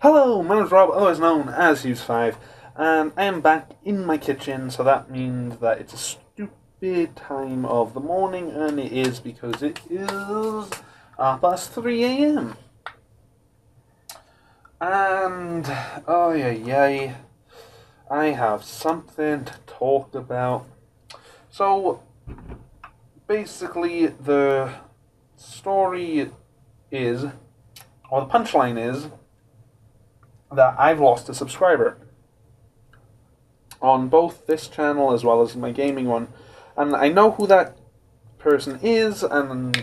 Hello, my name is Rob, otherwise known as Hughes5, and I am back in my kitchen, so that means that it's a stupid time of the morning, and it is because it is past 3 a.m. And, oh yeah, I have something to talk about. So, basically, the story is, or the punchline is, that I've lost a subscriber on both this channel as well as my gaming one, and I know who that person is, and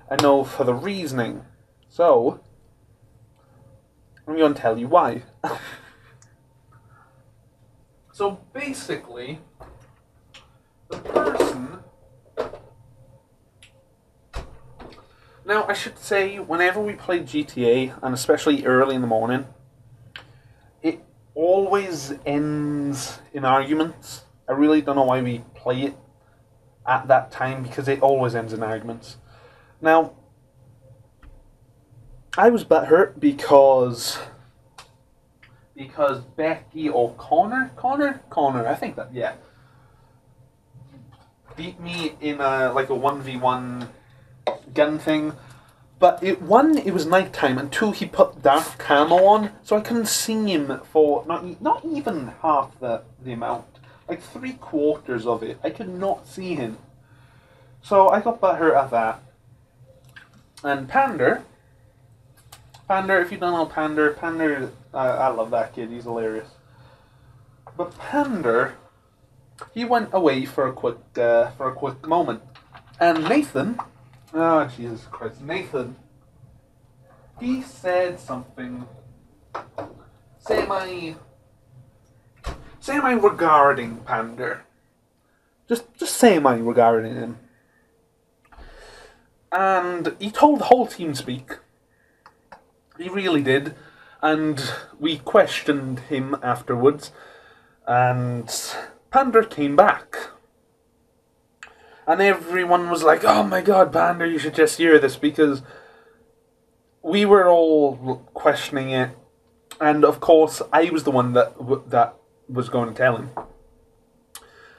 I know for the reasoning, so I'm going to tell you why. So basically, the person... Now, I should say, whenever we play GTA, and especially early in the morning, it always ends in arguments. I really don't know why we play it at that time, because it always ends in arguments. Now, I was butthurt because Becky or Connor, I think that, yeah, beat me in a 1v1 gun thing. But one, it was nighttime, and two, he put dark camo on, so I couldn't see him for not even half the amount, like 3/4 of it. I could not see him, so I got butthurt at that. And Pander, if you don't know Pander, I love that kid. He's hilarious. But Pander, he went away for a quick moment, and Nathan. Oh, Jesus Christ. Nathan, he said something semi regarding Pander. Just semi regarding him. And he told the whole team speak. He really did. And we questioned him afterwards. And Pander came back. And everyone was like, "Oh my God, Pander, you should just hear this," because we were all questioning it, and of course I was the one that was going to tell him.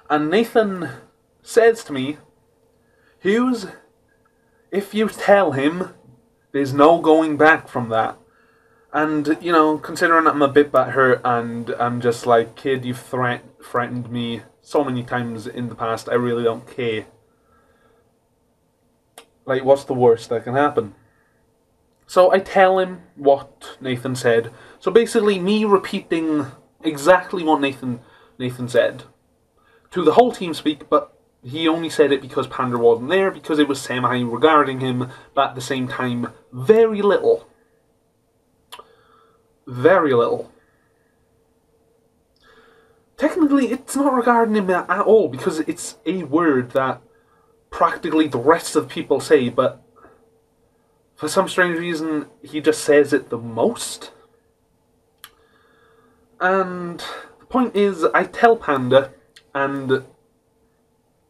And Nathan says to me, "Hughes, if you tell him, there's no going back from that." And, you know, considering I'm a bit butthurt, and I'm just like, "Kid, you've threatened me so many times in the past, I really don't care. Like, what's the worst that can happen?" So I tell him what Nathan said. So basically, me repeating exactly what Nathan said to the whole team speak, but he only said it because Pander wasn't there, because it was semi regarding him, but at the same time, very little. Very little. Technically, it's not regarding him at all, because it's a word that practically the rest of the people say, but for some strange reason, he just says it the most. And the point is, I tell Panda, and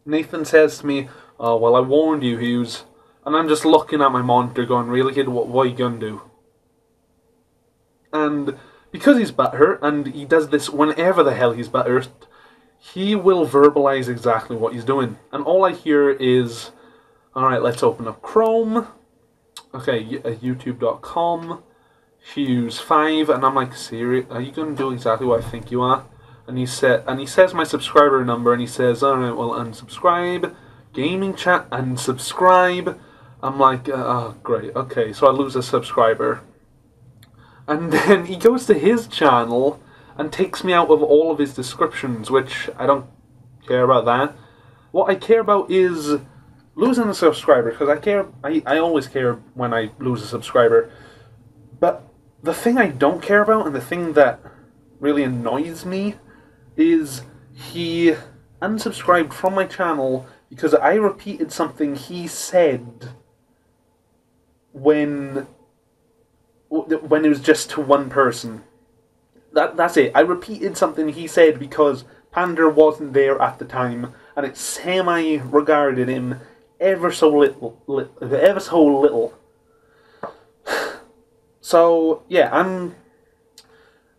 Nathan says to me, "Oh, well, I warned you, Hughes." And I'm just looking at my monitor going, "Really, kid, what are you gonna do?" And because he's butthurt, and he does this whenever the hell he's butthurt, he will verbalize exactly what he's doing. And all I hear is, "Alright, let's open up Chrome. Okay, youtube.com, Hughes5, and I'm like, "Serious? Are you going to do exactly what I think you are?" And he says my subscriber number, and he says, "Alright, well, unsubscribe, gaming chat, unsubscribe." I'm like, "Oh, great, okay," so I lose a subscriber. And then he goes to his channel and takes me out of all of his descriptions, which I don't care about that. What I care about is losing a subscriber, because I always care when I lose a subscriber. But the thing I don't care about, and the thing that really annoys me, is he unsubscribed from my channel because I repeated something he said when it was just to one person. That's it. I repeated something he said because Pander wasn't there at the time, and it semi-regarded him ever so little. So, yeah,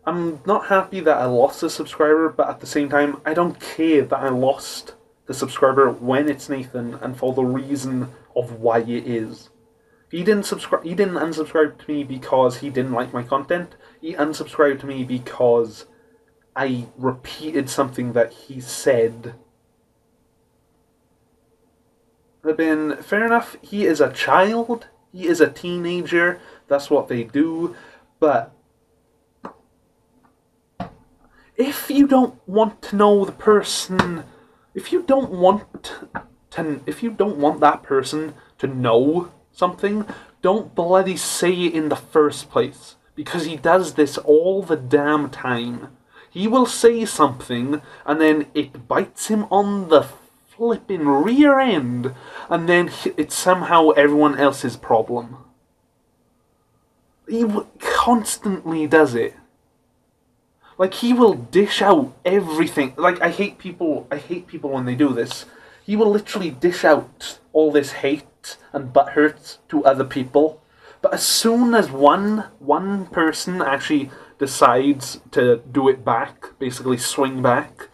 I'm not happy that I lost a subscriber, but at the same time, I don't care that I lost the subscriber when it's Nathan and for the reason of why it is. He didn't unsubscribe to me because he didn't like my content. He unsubscribed to me because I repeated something that he said. But then, fair enough, he is a child. He is a teenager. That's what they do. But if you don't want to know the person, if you don't want that person to know something, don't bloody say it in the first place. Because he does this all the damn time. He will say something, and then it bites him on the flipping rear end, and then it's somehow everyone else's problem. He constantly does it. Like, he will dish out everything. Like, I hate people when they do this. He will literally dish out all this hate and butthurt to other people. But as soon as one person actually decides to do it back, basically swing back,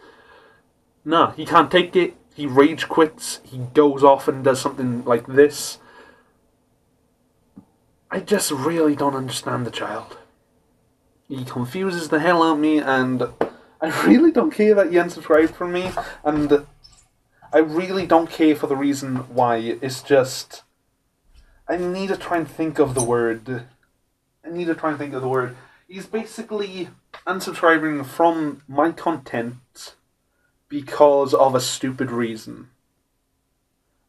nah, he can't take it. He rage quits. He goes off and does something like this. I just really don't understand the child. He confuses the hell out of me, and I really don't care that he unsubscribed from me, and I really don't care for the reason why. It's just, I need to try and think of the word. He's basically unsubscribing from my content because of a stupid reason.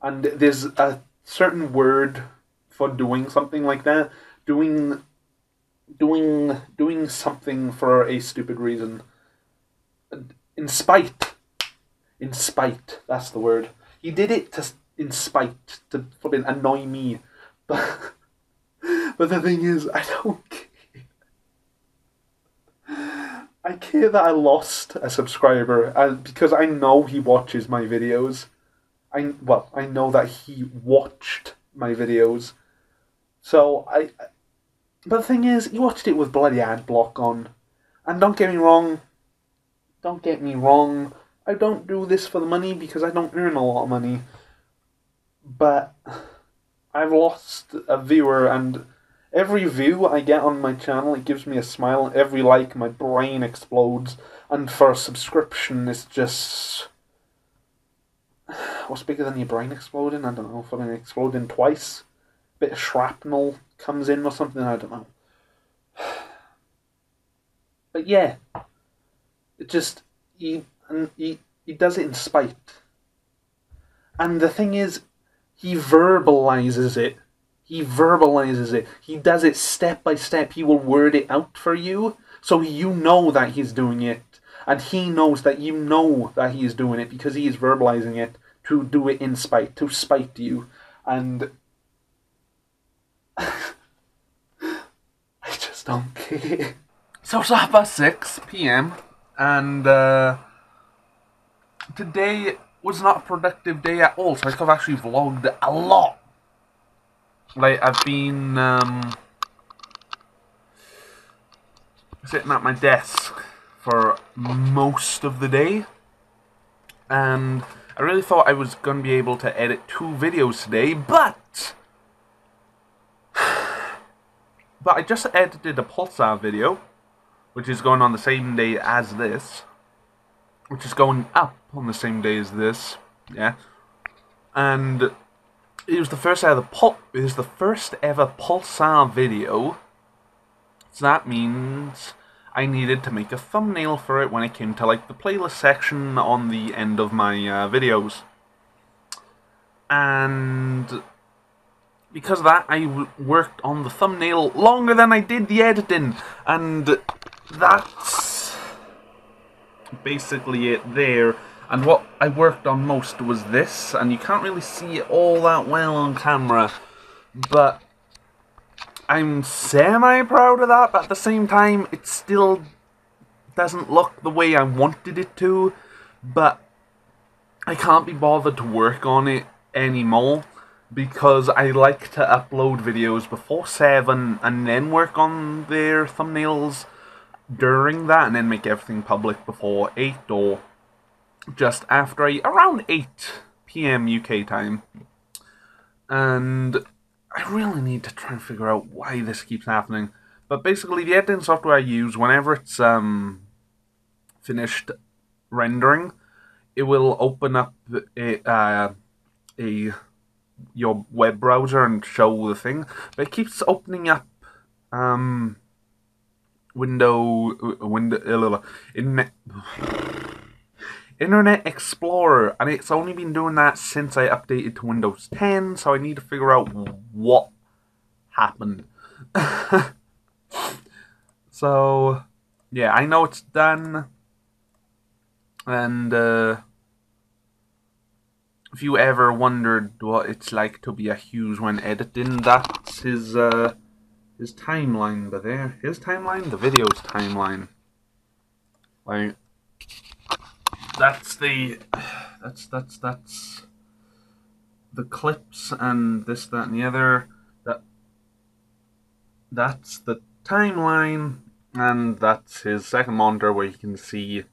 And there's a certain word for doing something like that. Doing something for a stupid reason. In spite, that's the word. He did it in spite, to fucking annoy me. But the thing is, I don't care. I care that I lost a subscriber, because I know he watches my videos. I know that he watched my videos. So, but the thing is, he watched it with bloody ad block on. And don't get me wrong, I don't do this for the money because I don't earn a lot of money. But I've lost a viewer, and every view I get on my channel, it gives me a smile. Every like, my brain explodes. And for a subscription, it's just... what's bigger than your brain exploding? I don't know, fucking exploding twice. Bit of shrapnel comes in or something, I don't know. But yeah, it just, he does it in spite. And the thing is, he verbalizes it. He does it step by step. He will word it out for you, so you know that he's doing it. And he knows that you know that he is doing it because he is verbalizing it to do it in spite, to spite you. And I just don't care. So it's half past 6 p.m. and today was not a productive day at all, so I could have actually vlogged a lot. Like, I've been sitting at my desk for most of the day, and I really thought I was going to be able to edit 2 videos today, but I just edited a Pulsar video, which is going on the same day as this, which is going up on the same day as this, yeah, and it was the first ever Pulsar video, so that means I needed to make a thumbnail for it when it came to, like, the playlist section on the end of my videos. And because of that, I worked on the thumbnail longer than I did the editing, and that's basically it there. And what I worked on most was this, and you can't really see it all that well on camera, but I'm semi-proud of that, but at the same time, it still doesn't look the way I wanted it to, but I can't be bothered to work on it anymore, because I like to upload videos before 7 and then work on their thumbnails, during that and then make everything public before 8 or just after around 8 p.m. UK time. And I really need to try and figure out why this keeps happening. But basically, the editing software I use, whenever it's finished rendering, it will open up your web browser and show the thing. But it keeps opening up Internet Explorer, and it's only been doing that since I updated to Windows 10, so I need to figure out what happened. So, yeah, I know it's done, and if you ever wondered what it's like to be a Hughes when editing, that's his timeline, but there, his timeline, the video's timeline. Like, that's the clips and this, that, and the other. That's the timeline, and that's his second monitor where you can see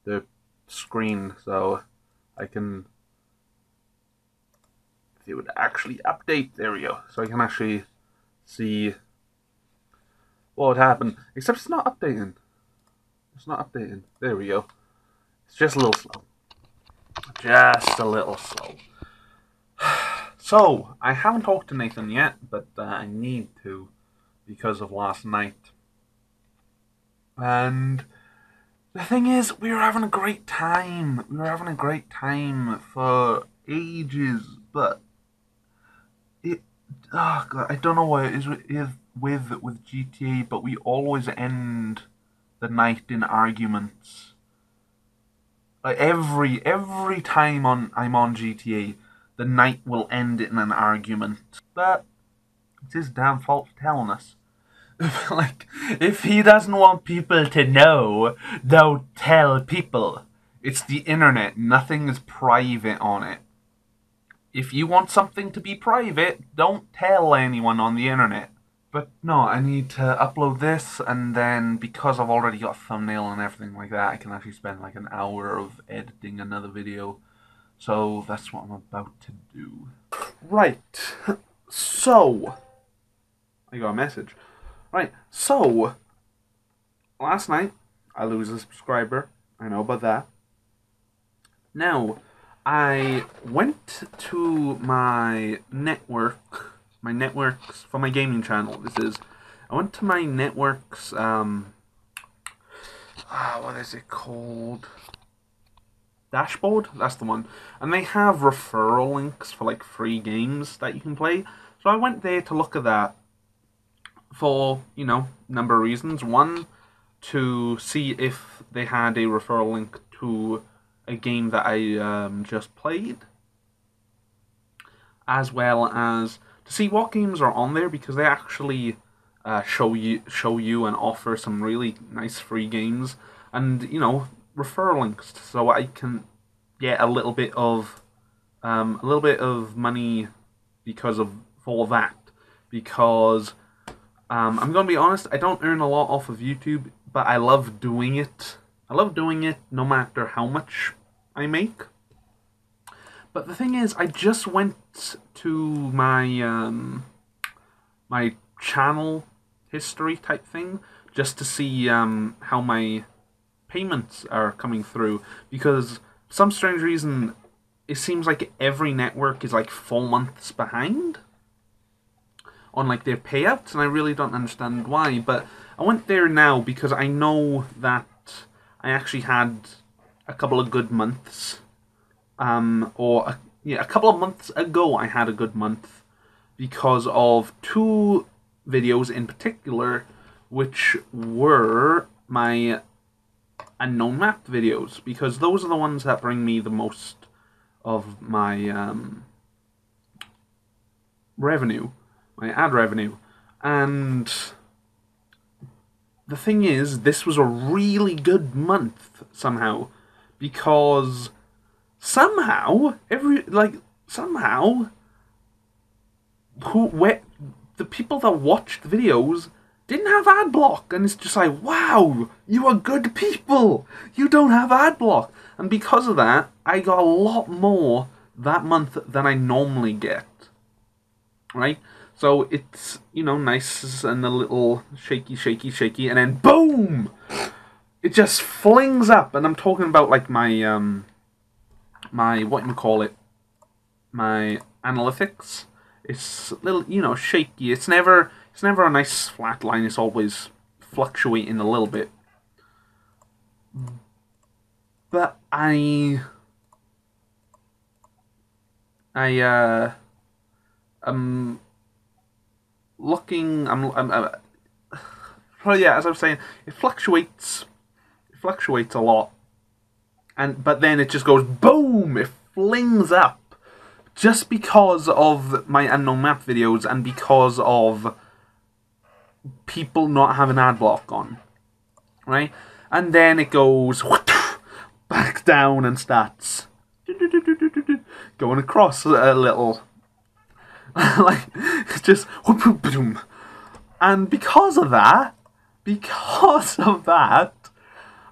the screen. So I can, if it would actually update, there we go. So I can actually see what would happen. Except it's not updating. It's not updating. There we go. It's just a little slow. Just a little slow. So, I haven't talked to Nathan yet, but I need to because of last night. And the thing is, we were having a great time. We were having a great time for ages, but oh God, I don't know what it is with GTA, but we always end the night in arguments. Like every time I'm on GTA, the night will end in an argument. But it's his damn fault for telling us. Like, if he doesn't want people to know, don't tell people. It's the internet. Nothing is private on it. If you want something to be private, don't tell anyone on the internet. But no, I need to upload this, and then because I've already got a thumbnail and everything like that, I can actually spend like an hour of editing another video. So that's what I'm about to do. Right. So, I got a message. Right. So, last night, I lose a subscriber. I know about that. Now, I went to my networks for my gaming channel. I went to my networks, what is it called? Dashboard? That's the one. And they have referral links for like free games that you can play. So I went there to look at that for, you know, a number of reasons. One, to see if they had a referral link to a game that I just played, as well as to see what games are on there, because they actually show you and offer some really nice free games, and you know, referral links, so I can get a little bit of money for that, because I'm gonna be honest, I don't earn a lot off of YouTube, but I love doing it. I love doing it no matter how much I make. But the thing is, I just went to my my channel history type thing just to see how my payments are coming through, because for some strange reason it seems like every network is like 4 months behind on like their payouts, and I really don't understand why. But I went there now because I know that I actually had a couple of good months, a couple of months ago I had a good month because of 2 videos in particular, which were my unknown map videos, because those are the ones that bring me the most of my revenue, my ad revenue. And the thing is, this was a really good month somehow, because somehow the people that watched the videos didn't have ad block, and it's just like, wow, you are good people. You don't have ad block, and because of that, I got a lot more that month than I normally get. Right, so it's, you know, nice and a little shaky, shaky, shaky, and then boom, it just flings up. And I'm talking about like my my what you call it, my analytics. It's a little, you know, shaky. It's never a nice flat line. It's always fluctuating a little bit. But I'm looking. Well, yeah, as I was saying, it fluctuates. It fluctuates a lot, but then it just goes boom. It flings up. Just because of my unknown map videos and because of people not having ad block on, right? And then it goes back down and starts going across a little, like just boom. And because of that,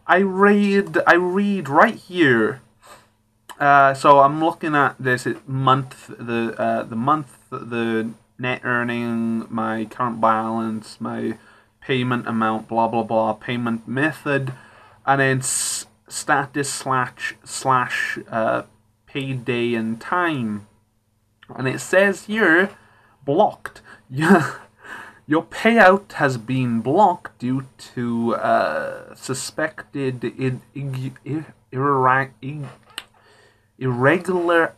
I read right here. So I'm looking at this month, the net earning, my current balance, my payment amount, blah blah blah, payment method, and then status slash paid day and time, and it says here, blocked. Your payout has been blocked due to suspected irregular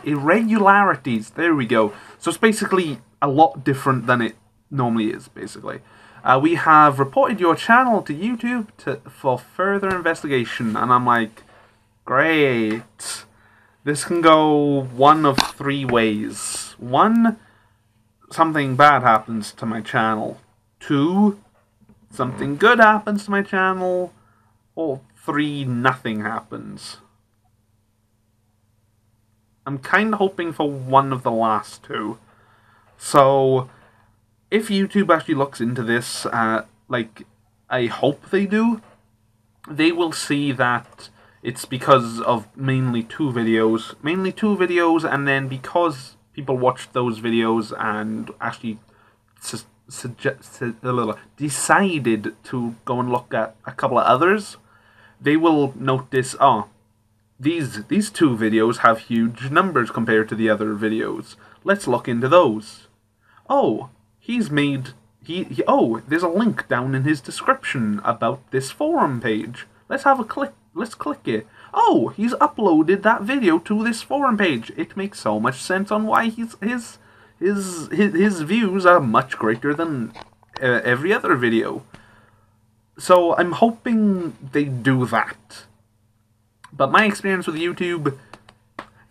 irregularities. There we go. So it's basically a lot different than it normally is, basically. We have reported your channel to YouTube for further investigation. And I'm like, great. This can go one of three ways. One, something bad happens to my channel. Two, something good happens to my channel. Or three, nothing happens. I'm kind of hoping for one of the last two. So, if YouTube actually looks into this, like I hope they do, they will see that it's because of mainly two videos, and then because people watched those videos and actually decided to go and look at a couple of others, they will notice, oh, these two videos have huge numbers compared to the other videos. Let's look into those. Oh, he's made... oh, there's a link down in his description about this forum page. Let's have a click. Let's click it. Oh, he's uploaded that video to this forum page. It makes so much sense on why his views are much greater than every other video. So I'm hoping they do that. But my experience with YouTube,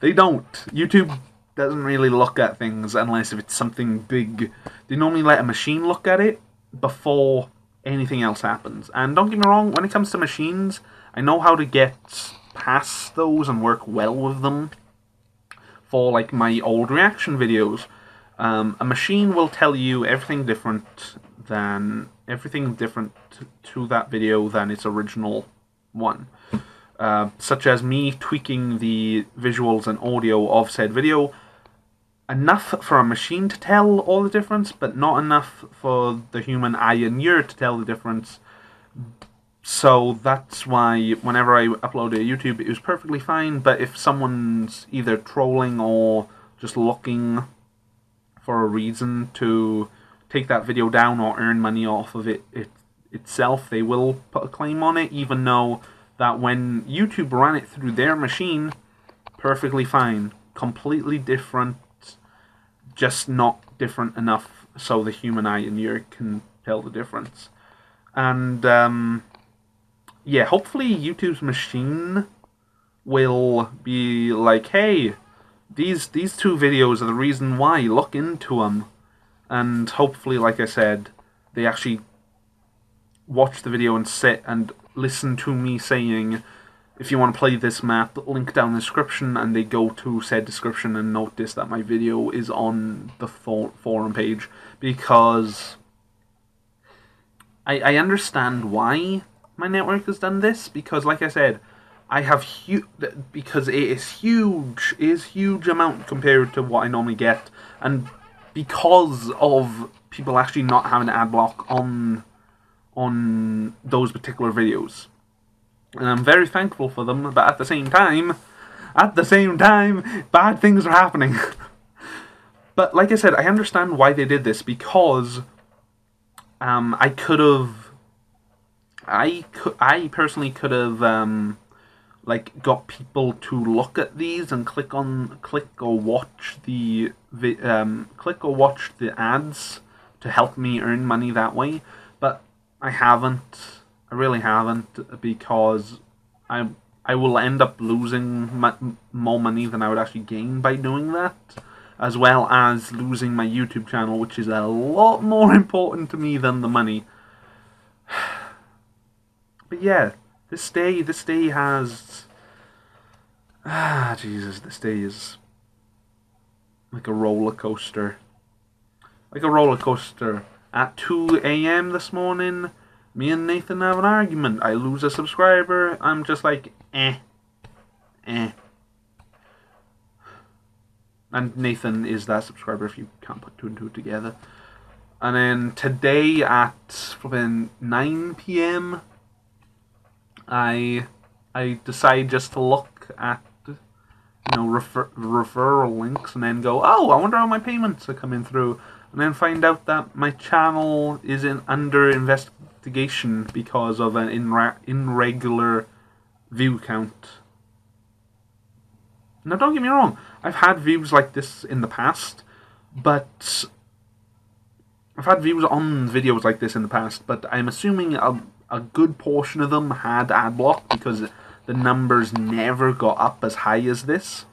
they don't. YouTube doesn't really look at things unless if it's something big. They normally let a machine look at it before anything else happens. And don't get me wrong, when it comes to machines, I know how to get past those and work well with them. For like my old reaction videos, a machine will tell you everything different to that video than its original one. Such as me tweaking the visuals and audio of said video, enough for a machine to tell all the difference, but not enough for the human eye and ear to tell the difference. So that's why whenever I upload to YouTube, it was perfectly fine, but if someone's either trolling or just looking for a reason to take that video down or earn money off of it itself, they will put a claim on it, even though that when YouTube ran it through their machine, perfectly fine. Completely different, just not different enough so the human eye and ear can tell the difference. And, yeah, hopefully YouTube's machine will be like, hey, these two videos are the reason why, look into them. And hopefully, like I said, they actually watch the video and sit and listen to me saying, if you want to play this map, link down in the description, and they go to said description and notice that my video is on the forum page, because I understand why my network has done this, because like I said, I have because it is huge amount compared to what I normally get, and because of people actually not having ad block on those particular videos. And I'm very thankful for them, but at the same time, bad things are happening. But like I said, I understand why they did this, because I personally could have like got people to look at these and click or watch the ads to help me earn money that way, but I haven't. I really haven't, because I will end up losing more money than I would actually gain by doing that, as well as losing my YouTube channel, which is a lot more important to me than the money. But yeah, this day has... Jesus, this day is like a roller coaster. Like a roller coaster. At 2 AM this morning, me and Nathan have an argument. I lose a subscriber. I'm just like, eh. And Nathan is that subscriber, if you can't put 2 and 2 together. And then today at 9 PM, I decide just to look at, referral links, and then go, oh, I wonder how my payments are coming through. And then find out that my channel is under investigation because of an irregular view count. Now, don't get me wrong, I've had views like this in the past, but I've had views on videos like this in the past, but I'm assuming a good portion of them had ad block, because the numbers never got up as high as this.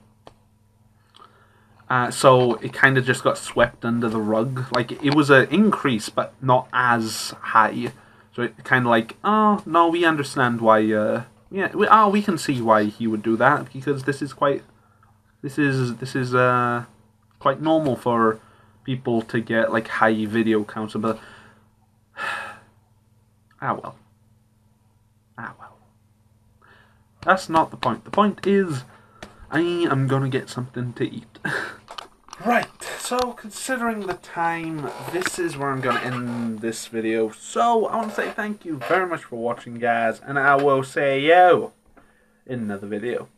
So it kind of just got swept under the rug. Like, it was an increase, but not as high. So it kind of like, oh, no, we understand why, we can see why he would do that, because this is quite normal for people to get, like, high video counts. But, well. That's not the point. The point is, I am gonna get something to eat. Right, so considering the time, this is where I'm gonna end this video. So, I want to say thank you very much for watching, guys, and I will see you in another video.